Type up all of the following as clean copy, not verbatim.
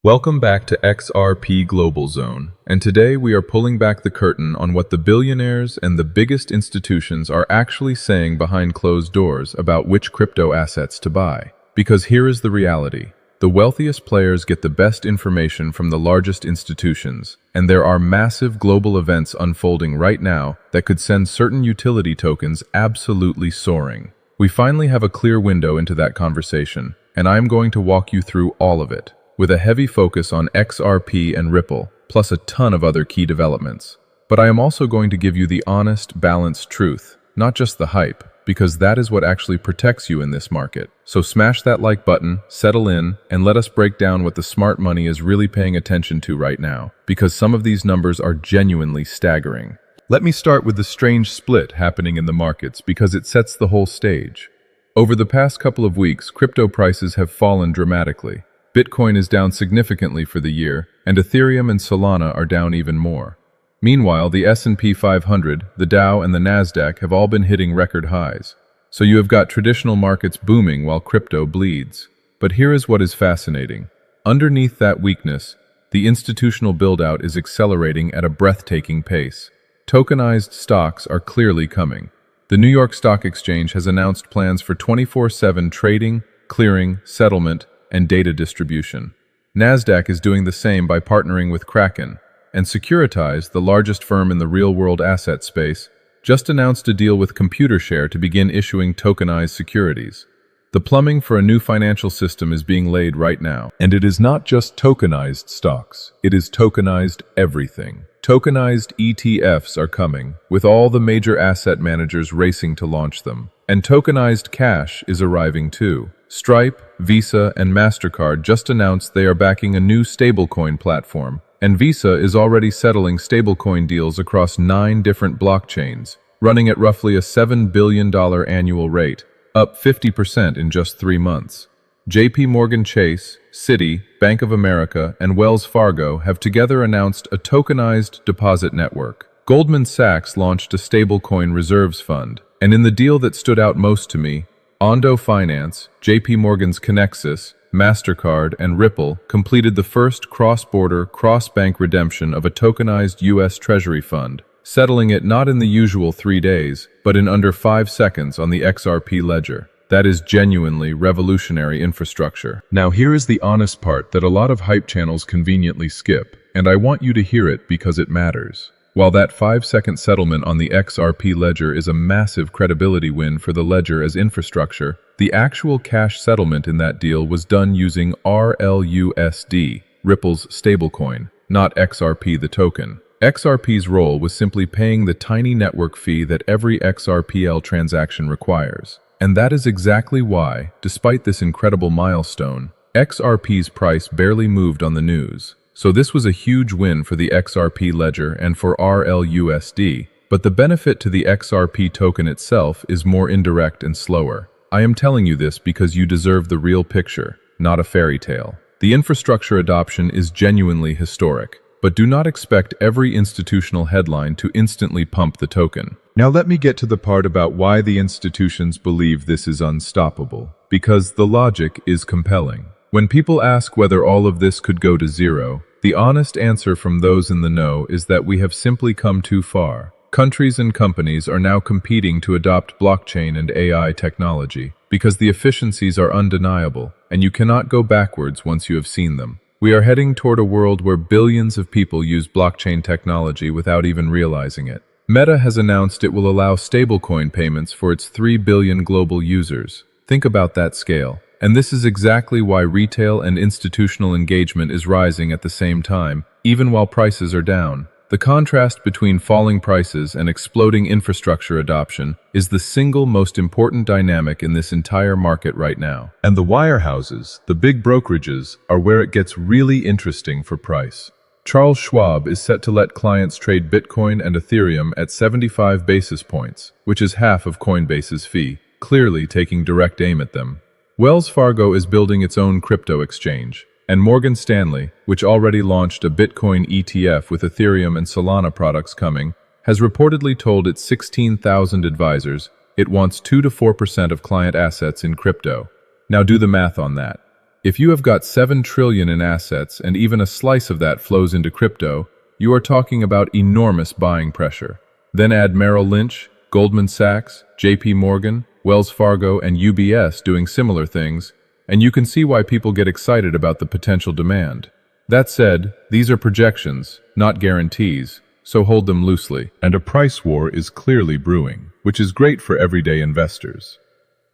Welcome back to XRP Global Zone, and today we are pulling back the curtain on what the billionaires and the biggest institutions are actually saying behind closed doors about which crypto assets to buy. Because here is the reality. The wealthiest players get the best information from the largest institutions, and there are massive global events unfolding right now that could send certain utility tokens absolutely soaring. We finally have a clear window into that conversation, and I'm going to walk you through all of it, with a heavy focus on XRP and Ripple, plus a ton of other key developments. But I am also going to give you the honest, balanced truth, not just the hype, because that is what actually protects you in this market. So smash that like button, settle in, and let us break down what the smart money is really paying attention to right now, because some of these numbers are genuinely staggering. Let me start with the strange split happening in the markets because it sets the whole stage. Over the past couple of weeks, crypto prices have fallen dramatically. Bitcoin is down significantly for the year, and Ethereum and Solana are down even more. Meanwhile, the S&P 500, the Dow, and the Nasdaq have all been hitting record highs. So you have got traditional markets booming while crypto bleeds. But here is what is fascinating. Underneath that weakness, the institutional build-out is accelerating at a breathtaking pace. Tokenized stocks are clearly coming. The New York Stock Exchange has announced plans for 24/7 trading, clearing, settlement, and data distribution. Nasdaq is doing the same by partnering with Kraken, and Securitize, the largest firm in the real-world asset space, just announced a deal with ComputerShare to begin issuing tokenized securities. The plumbing for a new financial system is being laid right now. And it is not just tokenized stocks, it is tokenized everything. Tokenized ETFs are coming, with all the major asset managers racing to launch them. And tokenized cash is arriving too. Stripe, Visa, and Mastercard just announced they are backing a new stablecoin platform, and Visa is already settling stablecoin deals across 9 different blockchains, running at roughly a $7 billion annual rate, up 50% in just 3 months. JP Morgan Chase, Citi, Bank of America, and Wells Fargo have together announced a tokenized deposit network. Goldman Sachs launched a stablecoin reserves fund, and in the deal that stood out most to me, Ondo Finance, JP Morgan's Connexus, Mastercard, and Ripple completed the first cross-border, cross-bank redemption of a tokenized U.S. Treasury fund, settling it not in the usual 3 days, but in under 5 seconds on the XRP ledger. That is genuinely revolutionary infrastructure. Now here is the honest part that a lot of hype channels conveniently skip, and I want you to hear it because it matters. While that 5-second settlement on the XRP ledger is a massive credibility win for the ledger as infrastructure, the actual cash settlement in that deal was done using RLUSD, Ripple's stablecoin, not XRP the token. XRP's role was simply paying the tiny network fee that every XRPL transaction requires. And that is exactly why, despite this incredible milestone, XRP's price barely moved on the news. So this was a huge win for the XRP ledger and for RLUSD, but the benefit to the XRP token itself is more indirect and slower. I am telling you this because you deserve the real picture, not a fairy tale. The infrastructure adoption is genuinely historic, but do not expect every institutional headline to instantly pump the token. Now let me get to the part about why the institutions believe this is unstoppable, because the logic is compelling. When people ask whether all of this could go to zero, the honest answer from those in the know is that we have simply come too far. Countries and companies are now competing to adopt blockchain and AI technology because the efficiencies are undeniable, and you cannot go backwards once you have seen them. We are heading toward a world where billions of people use blockchain technology without even realizing it. Meta has announced it will allow stablecoin payments for its 3 billion global users. Think about that scale. And this is exactly why retail and institutional engagement is rising at the same time, even while prices are down. The contrast between falling prices and exploding infrastructure adoption is the single most important dynamic in this entire market right now. And the wirehouses, the big brokerages, are where it gets really interesting for price. Charles Schwab is set to let clients trade Bitcoin and Ethereum at 75 basis points, which is half of Coinbase's fee, clearly taking direct aim at them. Wells Fargo is building its own crypto exchange, and Morgan Stanley, which already launched a Bitcoin ETF with Ethereum and Solana products coming, has reportedly told its 16,000 advisors it wants 2 to 4% of client assets in crypto. Now do the math on that. If you have got 7 trillion in assets and even a slice of that flows into crypto, you are talking about enormous buying pressure. Then add Merrill Lynch, Goldman Sachs, JP Morgan, Wells Fargo, and UBS doing similar things, and you can see why people get excited about the potential demand. That said, these are projections, not guarantees, so hold them loosely. And a price war is clearly brewing, which is great for everyday investors.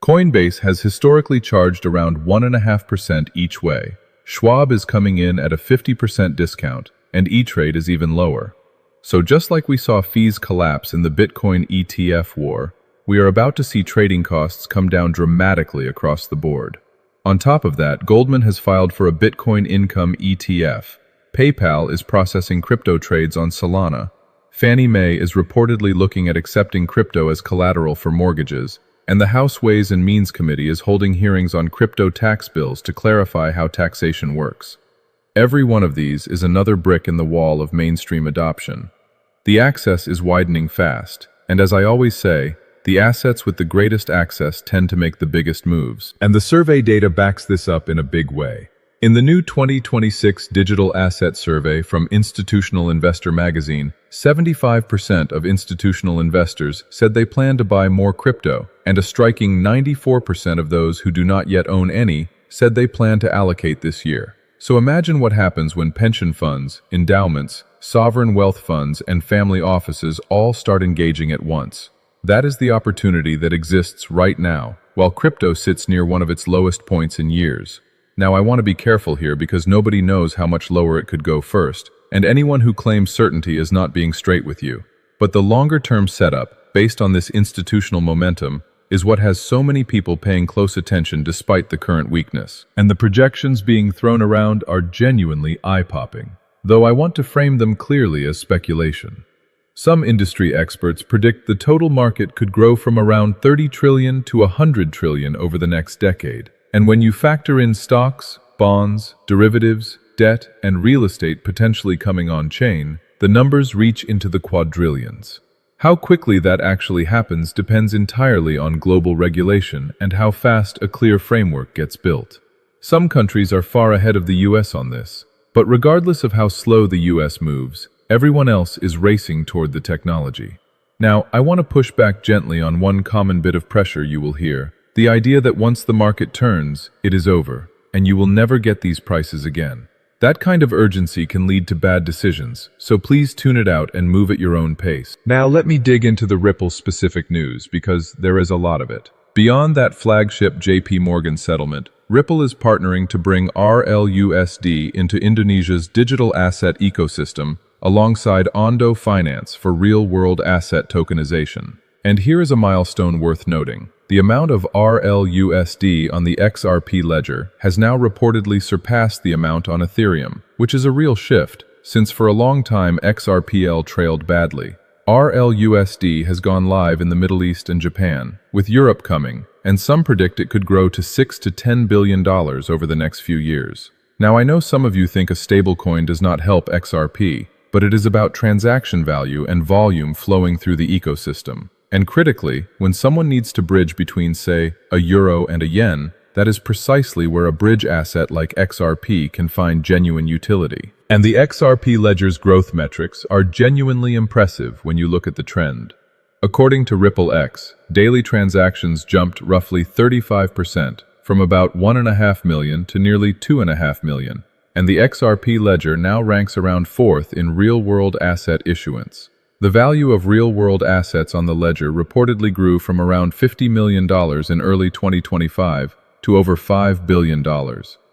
Coinbase has historically charged around 1.5% each way. Schwab is coming in at a 50% discount, and E-Trade is even lower. So just like we saw fees collapse in the Bitcoin ETF war, we are about to see trading costs come down dramatically across the board. On top of that, Goldman has filed for a Bitcoin income ETF. PayPal is processing crypto trades on Solana. Fannie Mae is reportedly looking at accepting crypto as collateral for mortgages, and the House Ways and Means Committee is holding hearings on crypto tax bills to clarify how taxation works. Every one of these is another brick in the wall of mainstream adoption. The access is widening fast, and as I always say, the assets with the greatest access tend to make the biggest moves. And the survey data backs this up in a big way. In the new 2026 Digital Asset Survey from Institutional Investor magazine, 75% of institutional investors said they plan to buy more crypto, and a striking 94% of those who do not yet own any said they plan to allocate this year. So imagine what happens when pension funds, endowments, sovereign wealth funds, and family offices all start engaging at once. That is the opportunity that exists right now, while crypto sits near one of its lowest points in years. Now, I want to be careful here because nobody knows how much lower it could go first, and anyone who claims certainty is not being straight with you. But the longer-term setup, based on this institutional momentum, is what has so many people paying close attention despite the current weakness. And the projections being thrown around are genuinely eye-popping, though I want to frame them clearly as speculation. Some industry experts predict the total market could grow from around 30 trillion to 100 trillion over the next decade. And when you factor in stocks, bonds, derivatives, debt, and real estate potentially coming on-chain, the numbers reach into the quadrillions. How quickly that actually happens depends entirely on global regulation and how fast a clear framework gets built. Some countries are far ahead of the US on this, but regardless of how slow the US moves, everyone else is racing toward the technology. Now, I want to push back gently on one common bit of pressure you will hear. The idea that once the market turns, it is over, and you will never get these prices again. That kind of urgency can lead to bad decisions, so please tune it out and move at your own pace. Now let me dig into the Ripple-specific news, because there is a lot of it. Beyond that flagship JP Morgan settlement, Ripple is partnering to bring RLUSD into Indonesia's digital asset ecosystem alongside Ondo Finance for real-world asset tokenization. And here is a milestone worth noting. The amount of RLUSD on the XRP ledger has now reportedly surpassed the amount on Ethereum, which is a real shift, since for a long time XRPL trailed badly. RLUSD has gone live in the Middle East and Japan, with Europe coming, and some predict it could grow to $6 to $10 billion over the next few years. Now I know some of you think a stablecoin does not help XRP, but it is about transaction value and volume flowing through the ecosystem. And critically, when someone needs to bridge between, say, a euro and a yen, that is precisely where a bridge asset like XRP can find genuine utility. And the XRP ledger's growth metrics are genuinely impressive when you look at the trend. According to RippleX, daily transactions jumped roughly 35%, from about 1.5 million to nearly 2.5 million, and the XRP ledger now ranks around 4th in real-world asset issuance. The value of real-world assets on the ledger reportedly grew from around $50 million in early 2025 to over $5 billion,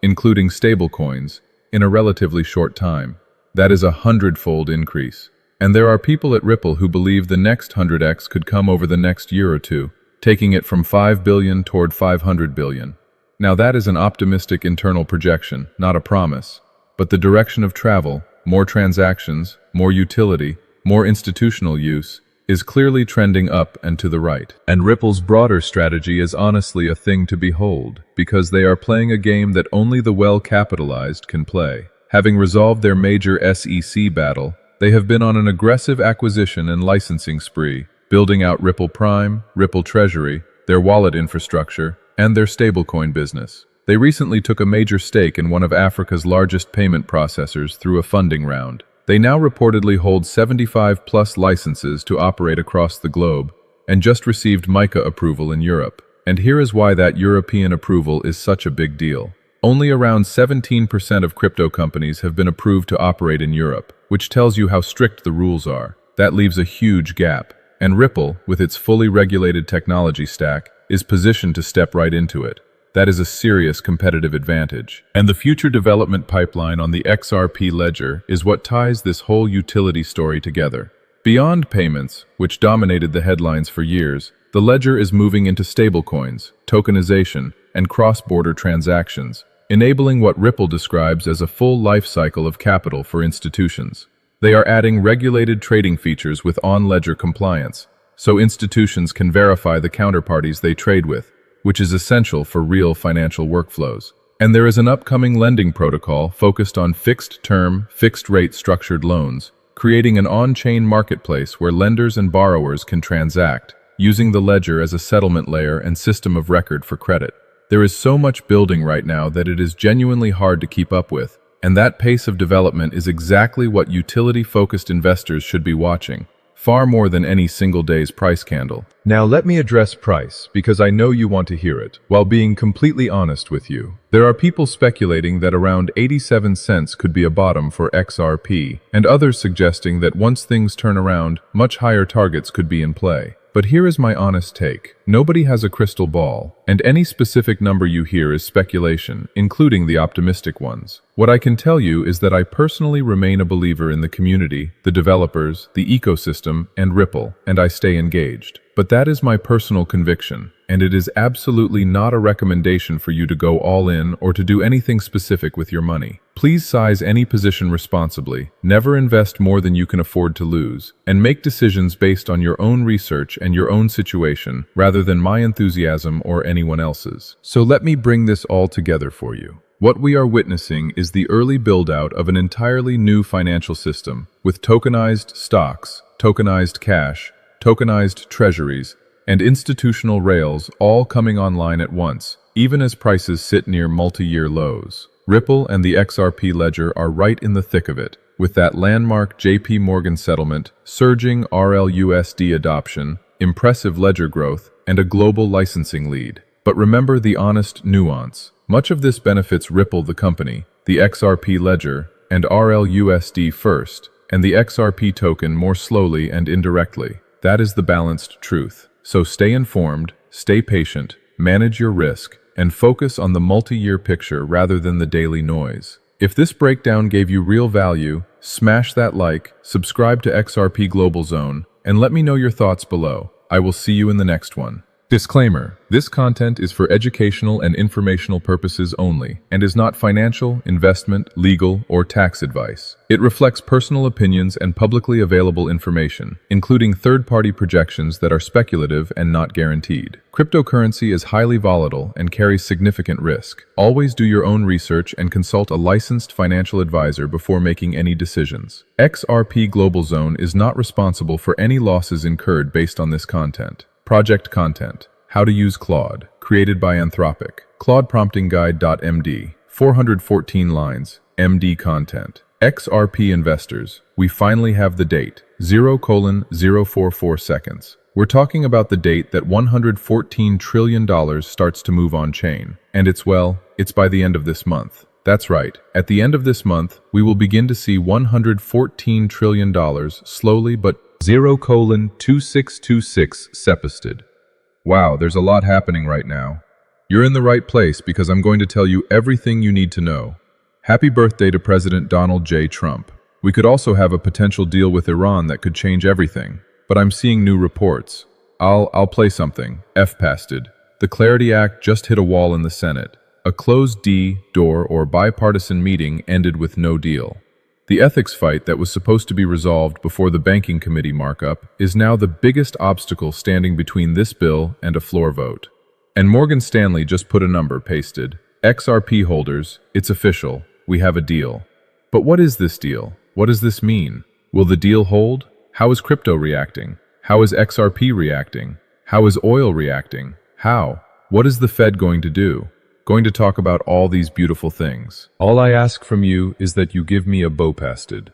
including stablecoins, in a relatively short time. That is a 100-fold increase. And there are people at Ripple who believe the next 100x could come over the next year or two, taking it from 5 billion toward 500 billion. Now that is an optimistic internal projection, not a promise. But the direction of travel, more transactions, more utility, more institutional use, is clearly trending up and to the right. And Ripple's broader strategy is honestly a thing to behold, because they are playing a game that only the well-capitalized can play. Having resolved their major SEC battle, they have been on an aggressive acquisition and licensing spree, building out Ripple Prime, Ripple Treasury, their wallet infrastructure, and their stablecoin business. They recently took a major stake in one of Africa's largest payment processors through a funding round. They now reportedly hold 75+ licenses to operate across the globe and just received MiCA approval in Europe. And here is why that European approval is such a big deal. Only around 17% of crypto companies have been approved to operate in Europe, which tells you how strict the rules are. That leaves a huge gap. And Ripple, with its fully regulated technology stack, is positioned to step right into it. That is a serious competitive advantage. And the future development pipeline on the XRP ledger is what ties this whole utility story together. Beyond payments, which dominated the headlines for years, the ledger is moving into stablecoins, tokenization, and cross-border transactions, enabling what Ripple describes as a full life cycle of capital for institutions. They are adding regulated trading features with on-ledger compliance, so institutions can verify the counterparties they trade with, which is essential for real financial workflows. And there is an upcoming lending protocol focused on fixed-term, fixed-rate structured loans, creating an on-chain marketplace where lenders and borrowers can transact, using the ledger as a settlement layer and system of record for credit. There is so much building right now that it is genuinely hard to keep up with, and that pace of development is exactly what utility-focused investors should be watching, far more than any single day's price candle. Now let me address price, because I know you want to hear it, while being completely honest with you. There are people speculating that around 87 cents could be a bottom for XRP, and others suggesting that once things turn around, much higher targets could be in play. But here is my honest take. Nobody has a crystal ball, and any specific number you hear is speculation, including the optimistic ones. What I can tell you is that I personally remain a believer in the community, the developers, the ecosystem, and Ripple, and I stay engaged. But that is my personal conviction, and it is absolutely not a recommendation for you to go all in or to do anything specific with your money. Please size any position responsibly, never invest more than you can afford to lose, and make decisions based on your own research and your own situation, rather than my enthusiasm or anyone else's. So let me bring this all together for you. What we are witnessing is the early build-out of an entirely new financial system, with tokenized stocks, tokenized cash, tokenized treasuries, and institutional rails all coming online at once, even as prices sit near multi-year lows. Ripple and the XRP ledger are right in the thick of it, with that landmark JP Morgan settlement, surging RLUSD adoption, impressive ledger growth, and a global licensing lead. But remember the honest nuance. Much of this benefits Ripple the company, the XRP ledger, and RLUSD first, and the XRP token more slowly and indirectly. That is the balanced truth. So stay informed, stay patient, manage your risk, and focus on the multi-year picture rather than the daily noise. If this breakdown gave you real value, smash that like, subscribe to XRP Global Zone, and let me know your thoughts below. I will see you in the next one. Disclaimer: this content is for educational and informational purposes only and is not financial, investment, legal, or tax advice. It reflects personal opinions and publicly available information, including third-party projections that are speculative and not guaranteed. Cryptocurrency is highly volatile and carries significant risk. Always do your own research and consult a licensed financial advisor before making any decisions. XRP Global Zone is not responsible for any losses incurred based on this content. Project content: How to use Claude, created by Anthropic. Claude Prompting Guide.md, 414 lines, MD content. XRP investors, we finally have the date, 0:044 seconds. We're talking about the date that $114 trillion starts to move on-chain. And it's by the end of this month. That's right, at the end of this month, we will begin to see $114 trillion slowly but 0:2626 sepisted. Wow, there's a lot happening right now. You're in the right place because I'm going to tell you everything you need to know. Happy birthday to President Donald J. Trump. We could also have a potential deal with Iran that could change everything. But I'm seeing new reports. I'll play something. F-pasted. The Clarity Act just hit a wall in the Senate. A closed door or bipartisan meeting ended with no deal. The ethics fight that was supposed to be resolved before the Banking Committee markup is now the biggest obstacle standing between this bill and a floor vote. And Morgan Stanley just put a number pasted. XRP holders, it's official, we have a deal. But what is this deal? What does this mean? Will the deal hold? How is crypto reacting? How is XRP reacting? How is oil reacting? How? What is the Fed going to do? going to talk about all these beautiful things. All I ask from you is that you give me a bopasted.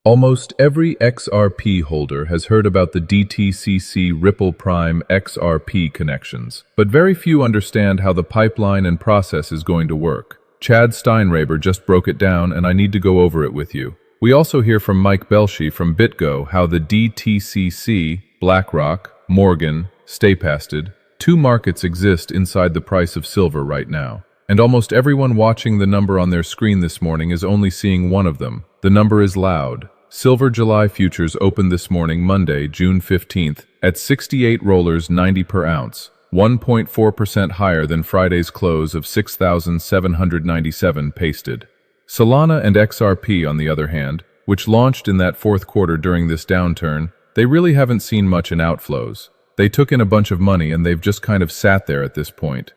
Almost every XRP holder has heard about the DTCC Ripple Prime XRP connections, but very few understand how the pipeline and process is going to work. Chad Steinraber just broke it down, and I need to go over it with you. We also hear from Mike Belshi from BitGo how the DTCC, BlackRock, Morgan, StayPasted, two markets exist inside the price of silver right now. And almost everyone watching the number on their screen this morning is only seeing one of them. The number is loud. Silver July futures opened this morning, Monday, June 15th, at 68 rollers 90 per ounce, 1.4% higher than Friday's close of 6,797 pasted. Solana and XRP, on the other hand, which launched in that fourth quarter during this downturn, they really haven't seen much in outflows. They took in a bunch of money and they've just kind of sat there at this point.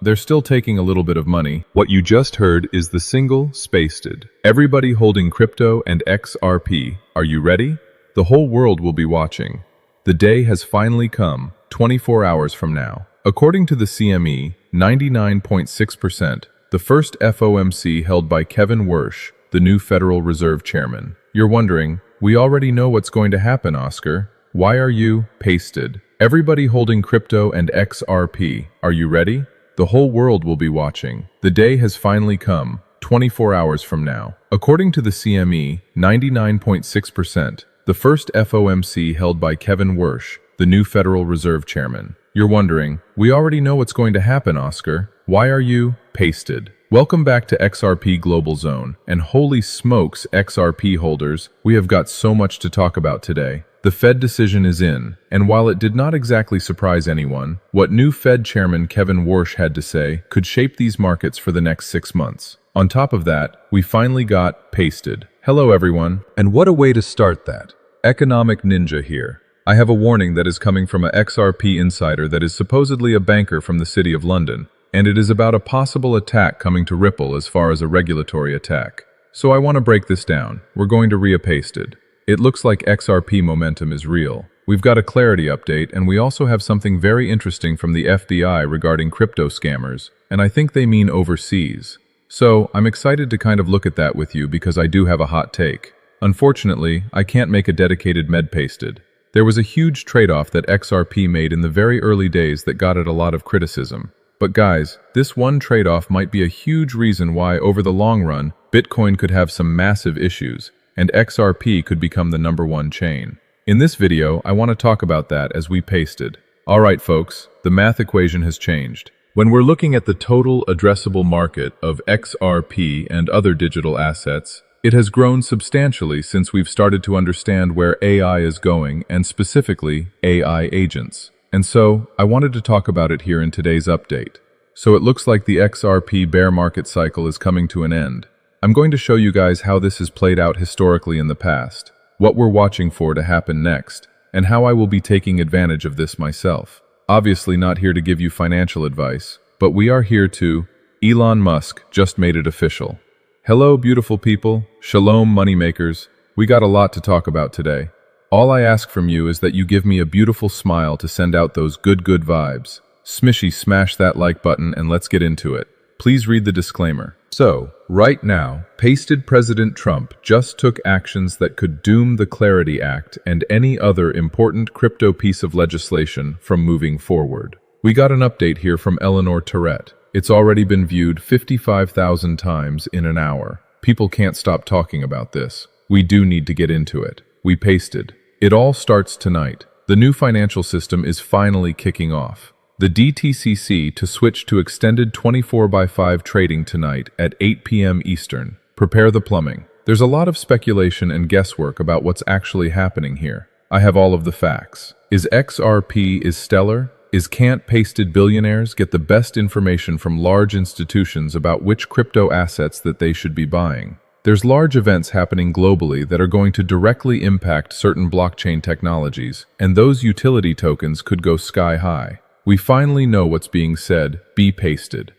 They're still taking a little bit of money. What you just heard is the single spaced. Everybody holding crypto and XRP, are you ready? The whole world will be watching. The day has finally come, 24 hours from now. According to the CME, 99.6%, the first FOMC held by Kevin Warsh, the new Federal Reserve Chairman. You're wondering, we already know what's going to happen, Oscar. Why are you pasted? Everybody holding crypto and XRP, are you ready? The whole world will be watching. The day has finally come, 24 hours from now. According to the CME, 99.6%, the first FOMC held by Kevin Warsh, the new Federal Reserve Chairman. You're wondering, we already know what's going to happen, Oscar. Why are you pasted? Welcome back to XRP Global Zone, and holy smokes, XRP holders, we have got so much to talk about today. The Fed decision is in, and while it did not exactly surprise anyone, what new Fed Chairman Kevin Warsh had to say could shape these markets for the next 6 months. On top of that, we finally got pasted. Hello everyone, and what a way to start that. Economic Ninja here. I have a warning that is coming from a XRP insider that is supposedly a banker from the City of London, and it is about a possible attack coming to Ripple as far as a regulatory attack. So I want to break this down. We're going to pasted. It looks like XRP momentum is real. We've got a clarity update, and we also have something very interesting from the FBI regarding crypto scammers, and I think they mean overseas. So, I'm excited to kind of look at that with you because I do have a hot take. Unfortunately, I can't make a dedicated pasted. There was a huge trade-off that XRP made in the very early days that got it a lot of criticism. But guys, this one trade-off might be a huge reason why, over the long run, Bitcoin could have some massive issues, and XRP could become the #1 chain. In this video, I want to talk about that as we pasted. Alright folks, the math equation has changed. When we're looking at the total addressable market of XRP and other digital assets, it has grown substantially since we've started to understand where AI is going, and specifically AI agents. And so, I wanted to talk about it here in today's update. So it looks like the XRP bear market cycle is coming to an end. I'm going to show you guys how this has played out historically in the past, what we're watching for to happen next, and how I will be taking advantage of this myself. Obviously not here to give you financial advice, but we are here to. Elon Musk just made it official. Hello beautiful people, shalom moneymakers. We got a lot to talk about today. All I ask from you is that you give me a beautiful smile to send out those good vibes. Smishy, smash that like button and let's get into it. Please read the disclaimer. So, right now, pasted President Trump just took actions that could doom the Clarity Act and any other important crypto piece of legislation from moving forward. We got an update here from Eleanor Tourette. It's already been viewed 55,000 times in an hour. People can't stop talking about this. We do need to get into it. We pasted. It all starts tonight. The new financial system is finally kicking off. The DTCC to switch to extended 24/5 trading tonight at 8 p.m. Eastern. Prepare the plumbing. There's a lot of speculation and guesswork about what's actually happening here. I have all of the facts. Is XRP stellar? Is can't pasted billionaires get the best information from large institutions about which crypto assets that they should be buying? There's large events happening globally that are going to directly impact certain blockchain technologies, and those utility tokens could go sky high. We finally know what's being said. Be pasted.